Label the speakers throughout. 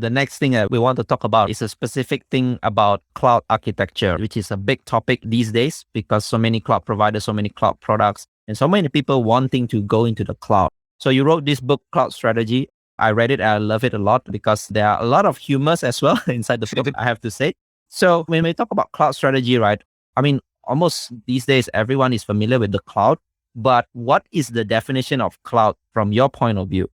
Speaker 1: The next thing that we want to talk about is a specific thing about cloud architecture, which is a big topic these days because so many cloud providers, so many cloud products, and so many people wanting to go into the cloud. So you wrote this book, Cloud Strategy. I read it. I love it a lot because there are a lot of humors as well inside the book, I have to say. So when we talk about cloud strategy, right? I mean, almost these days, everyone is familiar with the cloud, but what is the definition of cloud from your point of view?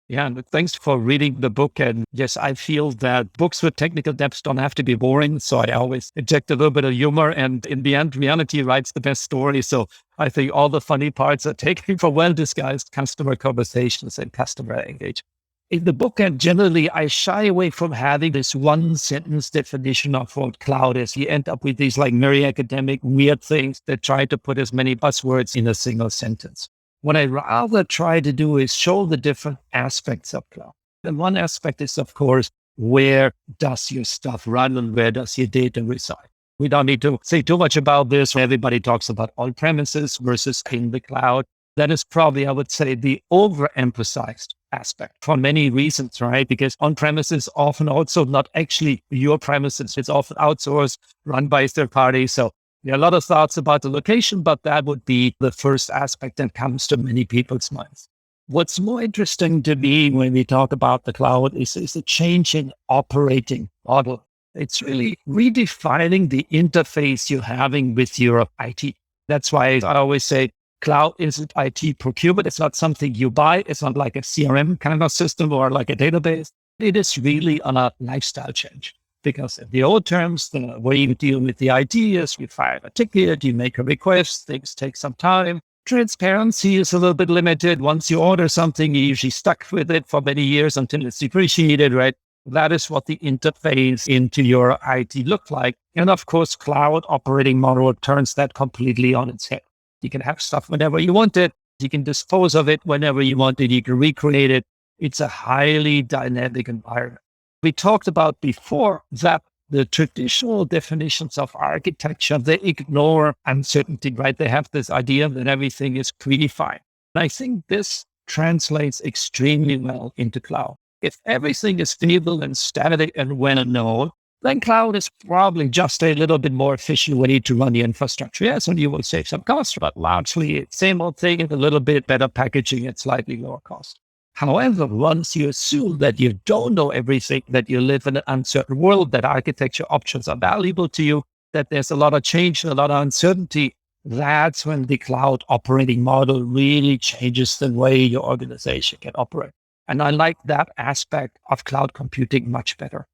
Speaker 2: Yeah, and thanks for reading the book. And yes, I feel that books with technical depth don't have to be boring. So I always inject a little bit of humor. And in the end, reality writes the best story. So I think all the funny parts are taken from well-disguised customer conversations and customer engagement. In the book, and generally, I shy away from having this one sentence definition of what cloud is. You end up with these like very academic, weird things that try to put as many buzzwords in a single sentence. What I rather try to do is show the different aspects of cloud. And one aspect is, of course, where does your stuff run and where does your data reside? We don't need to say too much about this. Everybody talks about on-premises versus in the cloud. That is probably, I would say, the overemphasized aspect for many reasons, right? Because on-premises often also not actually your premises. It's often outsourced, run by a third party. So there are a lot of thoughts about the location, but that would be the first aspect that comes to many people's minds. What's more interesting to me when we talk about the cloud is a change in operating model. It's really redefining the interface you're having with your IT. That's why I always say cloud isn't IT procurement. It's not something you buy. It's not like a CRM kind of system or like a database. It is really on a lifestyle change. Because in the old terms, the way you deal with the IT is you file a ticket, you make a request, things take some time. Transparency is a little bit limited. Once you order something, you're usually stuck with it for many years until it's depreciated, right? That is what the interface into your IT looked like. And of course, cloud operating model turns that completely on its head. You can have stuff whenever you want it. You can dispose of it whenever you want it. You can recreate it. It's a highly dynamic environment. We talked about before that the traditional definitions of architecture, they ignore uncertainty, right? They have this idea that everything is predefined. And I think this translates extremely well into cloud. If everything is stable and static and well known, then cloud is probably just a little bit more efficient way to run the infrastructure. Yes, and you will save some costs, but largely it's same old thing and a little bit better packaging at slightly lower cost. However, once you assume that you don't know everything, that you live in an uncertain world, that architecture options are valuable to you, that there's a lot of change and a lot of uncertainty, that's when the cloud operating model really changes the way your organization can operate. And I like that aspect of cloud computing much better.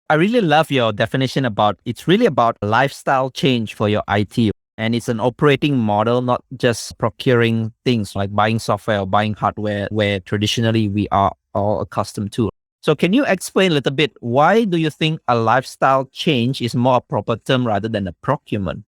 Speaker 1: I really love your definition about it's really about lifestyle change for your IT. And it's an operating model, not just procuring things like buying software or buying hardware where traditionally we are all accustomed to. So can you explain a little bit, why do you think a lifestyle change is more a proper term rather than a procurement?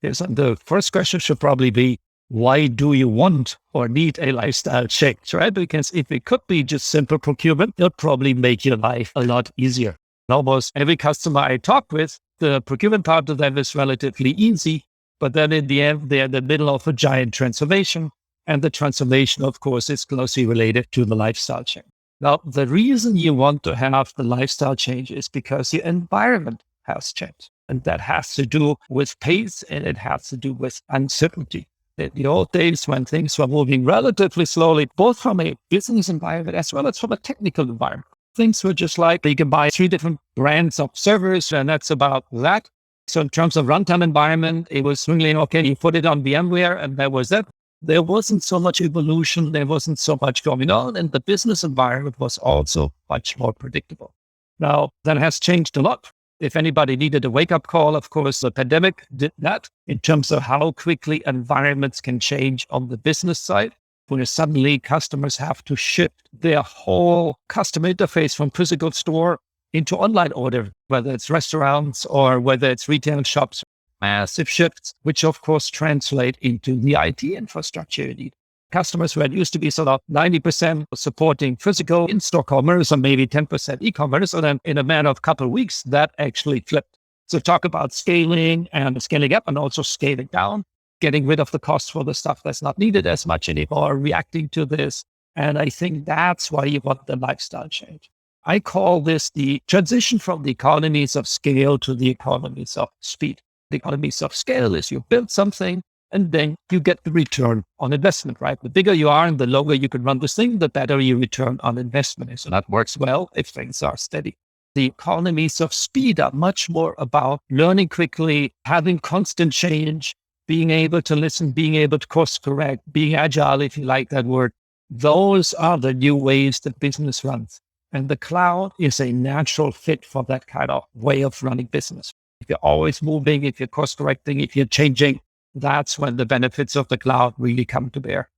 Speaker 2: Yes, and the first question should probably be, why do you want or need a lifestyle change, right? Because if it could be just simple procurement, it'll probably make your life a lot easier. Almost every customer I talk with, the procurement part of them is relatively easy. But then in the end, they're in the middle of a giant transformation. And the transformation, of course, is closely related to the lifestyle change. Now, the reason you want to have the lifestyle change is because your environment has changed. And that has to do with pace and it has to do with uncertainty. In the old days, when things were moving relatively slowly, both from a business environment as well as from a technical environment, things were just like you can buy 3 different brands of servers and that's about that. So in terms of runtime environment, it was really, okay, you put it on VMware and that was it. There wasn't so much evolution. There wasn't so much going on. And the business environment was also much more predictable. Now, that has changed a lot. If anybody needed a wake-up call, of course, the pandemic did that in terms of how quickly environments can change on the business side, where suddenly customers have to shift their whole customer interface from physical store into online order, whether it's restaurants or whether it's retail shops, massive shifts, which of course translate into the IT infrastructure you need. Customers where it used to be sort of 90% supporting physical in-store commerce or maybe 10% e-commerce, and then in a matter of a couple of weeks, that actually flipped. So talk about scaling and scaling up and also scaling down, getting rid of the cost for the stuff that's not needed as much anymore, reacting to this. And I think that's why you want the lifestyle change. I call this the transition from the economies of scale to the economies of speed. The economies of scale is you build something and then you get the return on investment, right? The bigger you are and the longer you can run this thing, the better your return on investment is. And that works well if things are steady. The economies of speed are much more about learning quickly, having constant change, being able to listen, being able to course correct, being agile, if you like that word. Those are the new ways that business runs. And the cloud is a natural fit for that kind of way of running business. If you're always moving, if you're course correcting, if you're changing, that's when the benefits of the cloud really come to bear.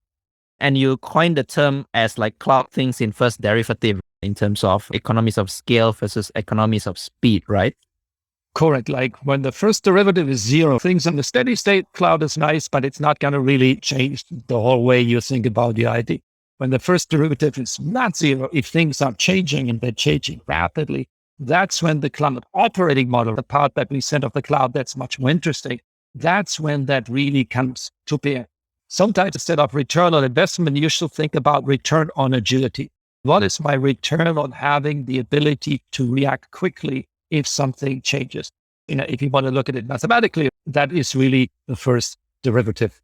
Speaker 1: And you coined the term as like cloud thinks in first derivative in terms of economies of scale versus economies of speed, right?
Speaker 2: Correct. Like when the first derivative is zero, things in the steady state, cloud is nice, but it's not going to really change the whole way you think about the idea. When the first derivative is not zero, if things are changing and they're changing rapidly, that's when the cloud operating model, the part that we said of the cloud, that's much more interesting. That's when that really comes to bear. Sometimes instead of return on investment, you should think about return on agility. What is my return on having the ability to react quickly if something changes? If you want to look at it mathematically, that is really the first derivative.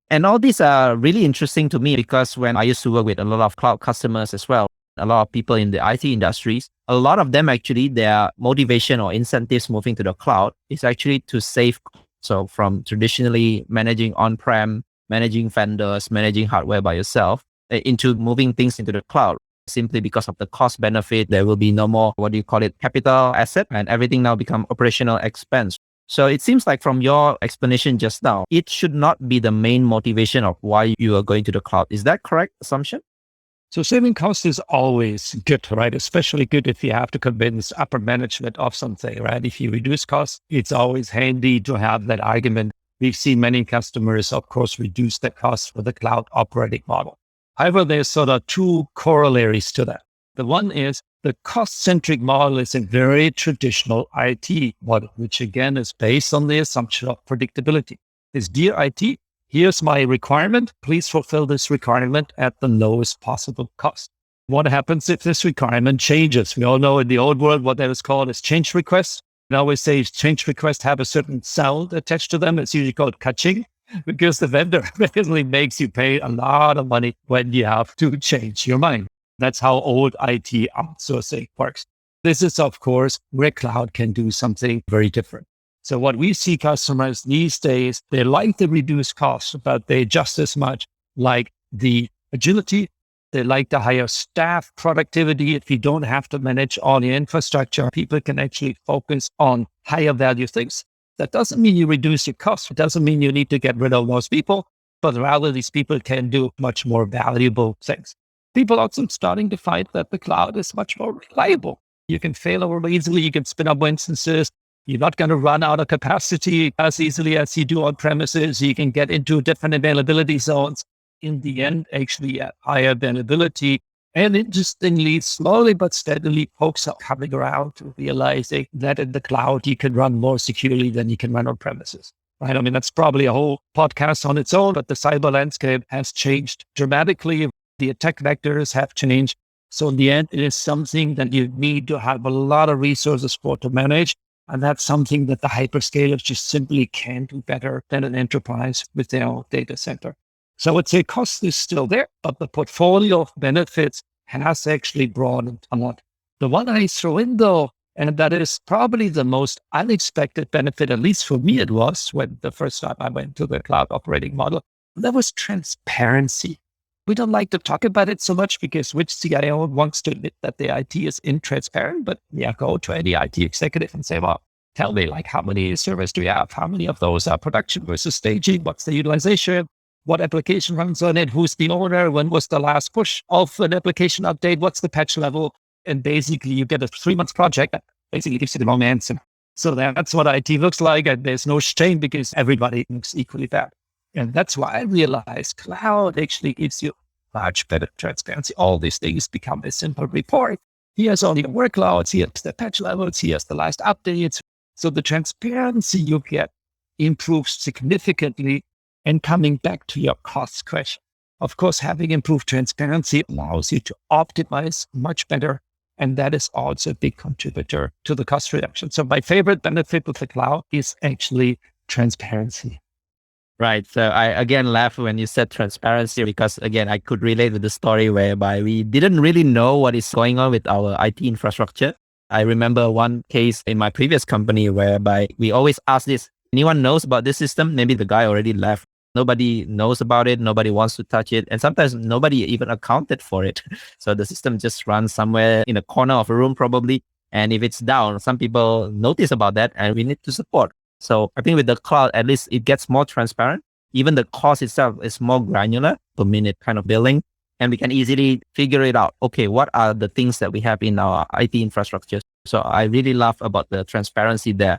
Speaker 1: And all these are really interesting to me because when I used to work with a lot of cloud customers as well, a lot of people in the IT industries, a lot of them actually, their motivation or incentives moving to the cloud is actually to save. So from traditionally managing on-prem, managing vendors, managing hardware by yourself, into moving things into the cloud. Simply because of the cost benefit, there will be no more, capital asset, and everything now become operational expense. So it seems like from your explanation just now, it should not be the main motivation of why you are going to the cloud. Is that correct assumption?
Speaker 2: So saving costs is always good, right? Especially good if you have to convince upper management of something, right? If you reduce costs, it's always handy to have that argument. We've seen many customers, of course, reduce their costs for the cloud operating model. However, there's sort of two corollaries to that. The one is the cost-centric model is a very traditional IT model, which again is based on the assumption of predictability. Is dear IT, here's my requirement. Please fulfill this requirement at the lowest possible cost. What happens if this requirement changes? We all know in the old world what that is called is change requests. We always say change requests have a certain sound attached to them. It's usually called kaching, because the vendor basically makes you pay a lot of money when you have to change your mind. That's how old IT outsourcing works. This is, of course, where cloud can do something very different. So what we see customers these days, they like the reduced costs, but they just as much like the agility. They like the higher staff productivity. If you don't have to manage all the infrastructure, people can actually focus on higher value things. That doesn't mean you reduce your costs. It doesn't mean you need to get rid of those people, but rather these people can do much more valuable things. People also starting to find that the cloud is much more reliable. You can fail over easily. You can spin up instances. You're not going to run out of capacity as easily as you do on premises. You can get into different availability zones. In the end, actually at higher availability. And interestingly, slowly but steadily, folks are coming around to realizing that in the cloud, you can run more securely than you can run on premises. Right? I mean, that's probably a whole podcast on its own, but the cyber landscape has changed dramatically. The attack vectors have changed. So in the end, it is something that you need to have a lot of resources for to manage. And that's something that the hyperscalers just simply can't do better than an enterprise with their own data center. So I would say cost is still there, but the portfolio of benefits has actually broadened a lot. The one I throw in though, and that is probably the most unexpected benefit, at least for me it was when the first time I went to the cloud operating model, that was transparency. We don't like to talk about it so much because which CIO wants to admit that the IT is intransparent, but yeah, go to any IT executive and say, well, tell me like how many servers do you have? How many of those are production versus staging? What's the utilization? What application runs on it? Who's the owner? When was the last push of an application update? What's the patch level? And basically you get a 3-month project that basically gives you the wrong answer. So that's what IT looks like. And there's no shame because everybody looks equally bad. And that's why I realized cloud actually gives you much better transparency. All these things become a simple report. Here's all your workloads. Here's the patch levels. Here's the last updates. So the transparency you get improves significantly. And coming back to your cost question, of course, having improved transparency allows you to optimize much better. And that is also a big contributor to the cost reduction. So my favorite benefit with the cloud is actually transparency.
Speaker 1: Right. So I again laugh when you said transparency because again, I could relate with the story whereby we didn't really know what is going on with our IT infrastructure. I remember one case in my previous company whereby we always ask this, anyone knows about this system? Maybe the guy already left. Nobody knows about it. Nobody wants to touch it. And sometimes nobody even accounted for it. So the system just runs somewhere in a corner of a room probably. And if it's down, some people notice about that and we need to support. So I think with the cloud, at least it gets more transparent. Even the cost itself is more granular per minute kind of billing. And we can easily figure it out. Okay, what are the things that we have in our IT infrastructure? So I really love about the transparency there.